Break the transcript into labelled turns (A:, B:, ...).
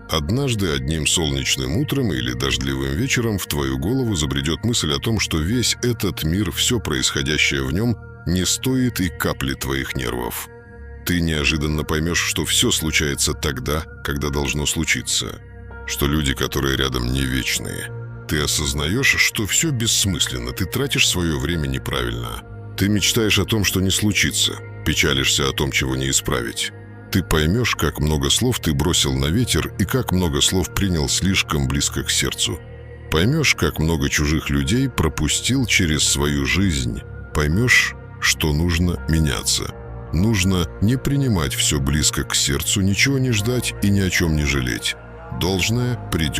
A: Однажды одним солнечным утром или дождливым вечером в твою голову забредет мысль о том, что весь этот мир, все происходящее в нем, не стоит и капли твоих нервов. Ты неожиданно поймешь, что все случается тогда, когда должно случиться, что люди, которые рядом, не вечные. Ты осознаешь, что все бессмысленно, ты тратишь свое время неправильно. Ты мечтаешь о том, что не случится, печалишься о том, чего не исправить. Ты поймешь, как много слов ты бросил на ветер и как много слов принял слишком близко к сердцу. Поймешь, как много чужих людей пропустил через свою жизнь. Поймешь, что нужно меняться. Нужно не принимать все близко к сердцу, ничего не ждать и ни о чем не жалеть. Должное придет.